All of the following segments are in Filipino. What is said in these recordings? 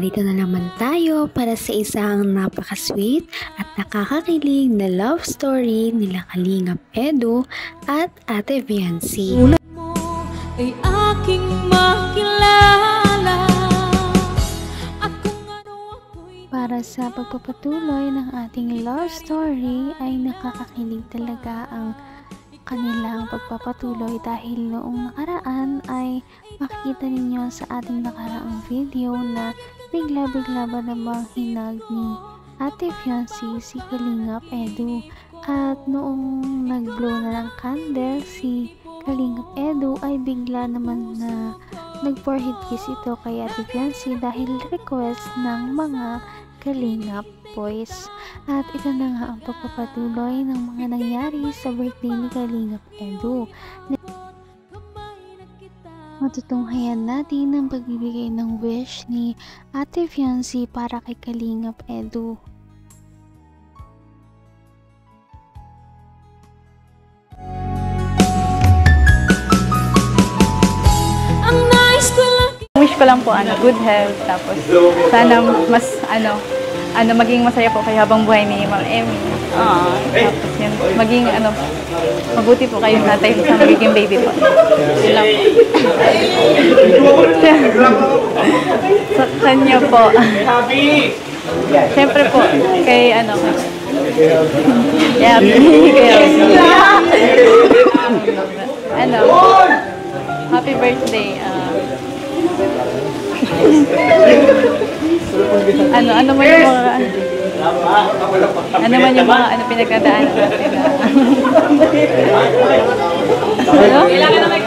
Narito na naman tayo para sa isang napaka-sweet at nakakakilig na love story nila Kalingap Edu at Ate Viancy. Ulat mo ay aking makilala at kung ano ako'y... Para sa pagpapatuloy ng ating love story ay nakakakilig talaga ang kanilang pagpapatuloy dahil noong nakaraan ay makikita ninyo sa ating nakaraang video na bigla-bigla ba namang hinag ni Ate Viancy si Kalingap Edu, at noong nag-blow na ng candle si Kalingap Edu ay bigla naman na nag-forehead kiss ito kay Ate Viancy dahil request ng mga Kalingap boys. At ito na nga ang pagpapatuloy ng mga nangyari sa birthday ni Kalingap Edu. Matutunghayan natin ang pagbibigay ng wish ni Ate Viancy para kay Kalingap Edu. Wish ko lang po good health, tapos sana mas maging masaya po kayo habang buhay ni Ma'am Emmy. Tapos yun, maging mabuti po kayong tatay sa magiging baby po. Yun lang po. Sa kanya po. Siyempre po, kay happy birthday. Ano man yung mga pinagdadaanan natin. Kailangan na may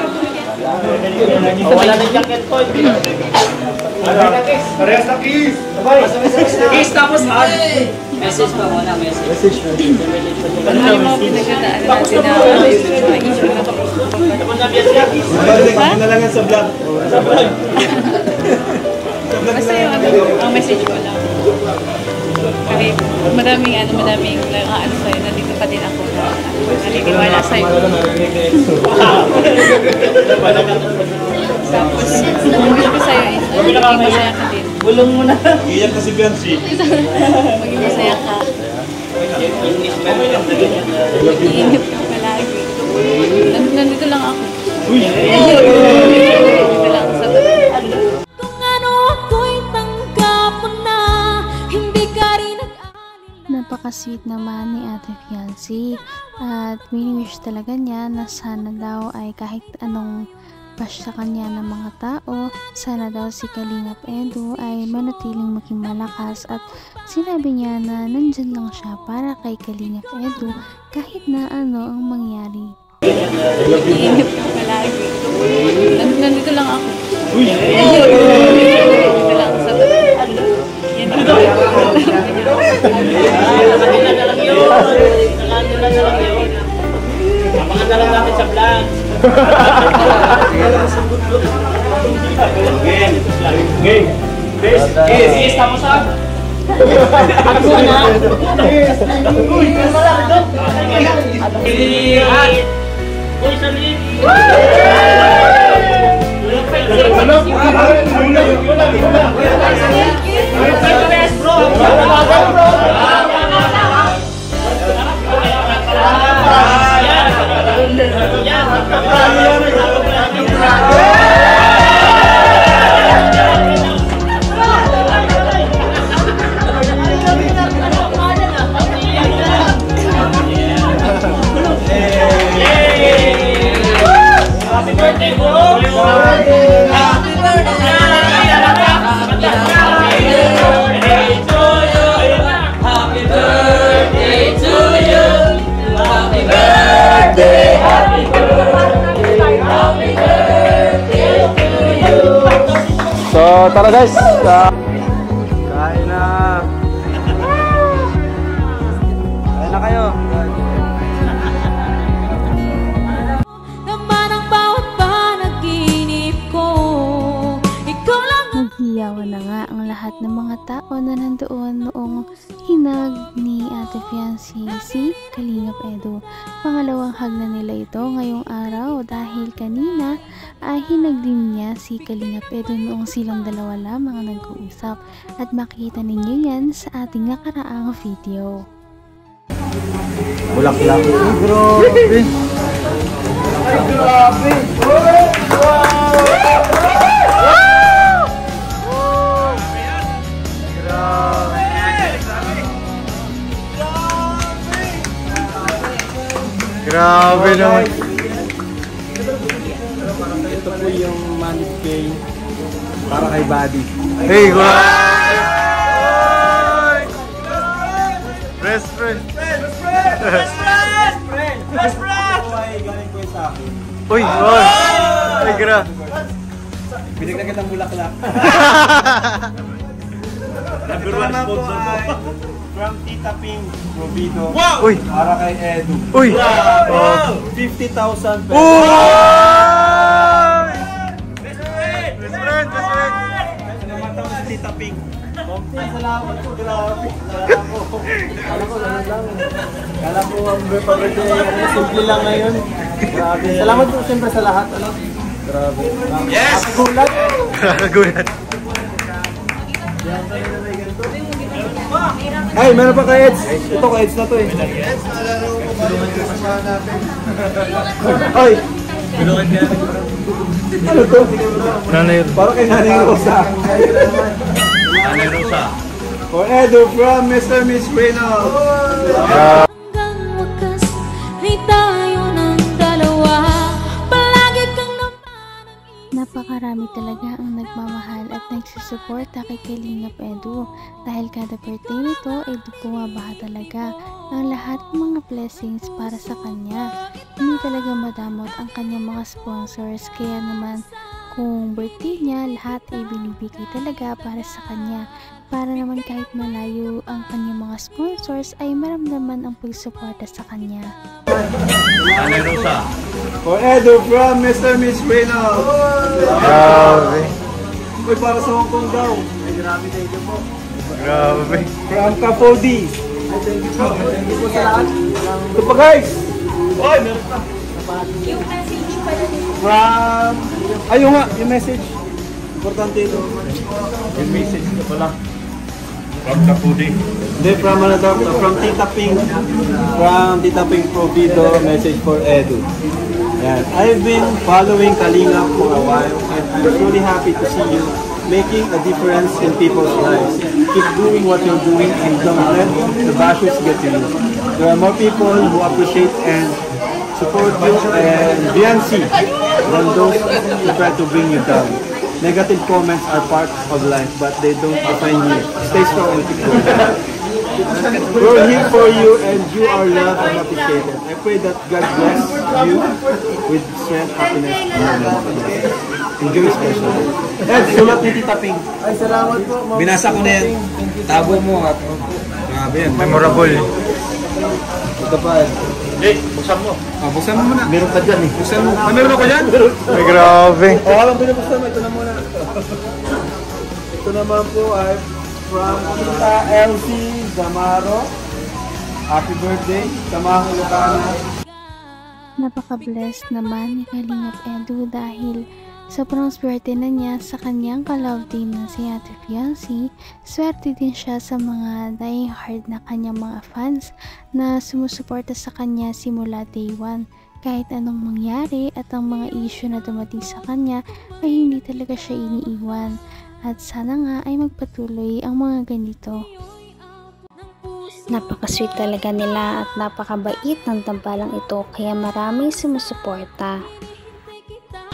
wala na jacket po. Parehas na kiss! Kiss tapos hug! Message pa muna, message. Ano yung mga pinagdadaanan natin na mga issue na ito? Ano na lang sa vlog. Basta yung ang message ko lang. Kasi madaming sa'yo, nandito pa din ako na naniniwala sa'yo. Tapos, wish ko sa'yo is maging masaya ka din. Bulong mo na. Iyak na si Viancy. Maging masaya ka. Iinip ka palagi. Nandito lang ako. Nandito lang sa Napaka-sweet naman ni Ate Viancy at wini-wish talaga niya na sana daw ay kahit anong bash sa kanya ng mga tao, sana daw si Kalingap Edu ay manatiling maging malakas, at sinabi niya na nandyan lang siya para kay Kalingap Edu kahit na ano ang mangyari. Iinip ka palagi. Nandito lang ako. Nandito lang sa Abangan na lang natin sa vlog. Game. Kiss. Tapos ha? Ako na. Uy, happy birthday, bro! Happy birthday! Happy birthday to you! Happy birthday! Happy birthday! Happy birthday to you! So, tara guys! Kain na! Kain na kayo! Naghiyawan na nga ang lahat ng mga tao na nandoon noong hinag ni Ate Fiancé si Kalingap Edu. Pangalawang hug na nila ito ngayong araw dahil kanina ay hinag din niya si Kalingap Edu noong silang dalawa lamang ang nag-uusap, at makita ninyo yan sa ating nakaraang video. Bulaklak. Grabe. Grabe. Grabe naman. Ito po yung mannequin para kay Buddy. Hey, wow! Best friend! Best friend! Best friend! Best friend! Galing ko sa akin. Uy, wow! Ay, gra! Binigyan kitang bulaklak. Number 1 sponsor ko. From Tita Ping Provido. Wow! Uy! Para kay Edu. Uy! Wow! 50,000 pesos. Uy! Best friend! Best friend! Best friend! Ito naman daw si Tita Ping. Salamat po, grabe. Kala ko lang. Kala ko ang birthday simple lang ngayon. Grabe. Salamat po siyempre sa lahat. Ano? Grabe. Yes! Gulat! Gulat. Ay, meron pa kay Eds. Ito kay Eds na to eh. Eds, nalaro ko tulungan ko kasama natin. Ay! Tulungan niya. Ano to? Nanay. Parang kay Nanay Rosa. Nanay Rosa. For Edu from Mr. Miss Reynolds. Hanggang wakas ay tayo ng dalawa. Palagi kang Napakarami talaga ang nagmamahal at nagsusuporta kay Kalingap Edu dahil kada birthday nito ay bumabaha talaga ang lahat ng mga blessings para sa kanya. Hindi talaga madamot ang kanyang mga sponsors, kaya naman kung birthday niya, lahat ay binibigay talaga para sa kanya. Para naman kahit malayo ang kanyang mga sponsors ay maramdaman ang pagsuporta sa kanya. Nanay Rosa. For Edu from Mr. Miss Reynolds. Grabe. Uy, para sa Hong Kong daw. Ay, grabe, thank you po. Grabe. From Kapodi. Ay, thank you po. Thank you po sa lahat. Ito pa guys. Uy, meron pa. Yung message pa rin. From... Ayun nga, yung message. Importante ito. Yung message ito pala. From Kapudi. Hindi, from ano daw? From Tita Ping. From Tita Ping Provido, message for Edu. Yan. I've been following Kalingap for a while and I'm truly happy to see you making a difference in people's lives. Keep doing what you're doing and don't let the bashes get to you. There are more people who appreciate and support you and Biancy than those who try to bring you down. Negative comments are part of life, but they don't define you. Stay strong and keep going. We're here for you and you are loved and appreciated. I pray that God bless you with strength, happiness, and enjoy special. Ed, sulat ni Tita Ping. Ay, salamat po. Binasa ko na yan. Tabo mo. Grabe yan. Memorable. Ito pa. Eh, buksan mo. Buksan mo muna. Meron ka dyan eh. Buksan mo. Meron ako dyan? Ay, grabe. Alam ko na buksan mo. Ito na muna. Ito naman po ay from Tita LC Zamaro. Happy birthday. Samahan ko ka na. Napaka-blessed naman ni Kalingap Edu dahil sobrang swerte na niya sa kanyang ka-love team na si Ate Fiancé. Swerte din siya sa mga die-hard na kanyang mga fans na sumusuporta sa kanya simula day 1. Kahit anong mangyari at ang mga issue na dumating sa kanya ay hindi talaga siya iniiwan. At sana nga ay magpatuloy ang mga ganito. Napaka-sweet talaga nila at napakabait ng tambalang ito, kaya maraming sumusuporta.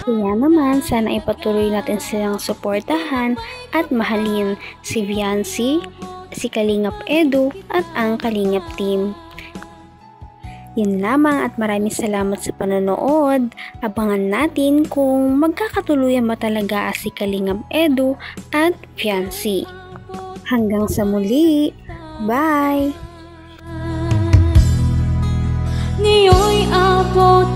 Kaya naman, sana ipatuloy natin silang suportahan at mahalin si Fiancé, si Kalingap Edu at ang Kalingap team. Yun lamang at maraming salamat sa panonood. Abangan natin kung magkakatuluyan ba talaga si Kalingap Edu at Fiancé. Hanggang sa muli. Bye! ngayon'y abot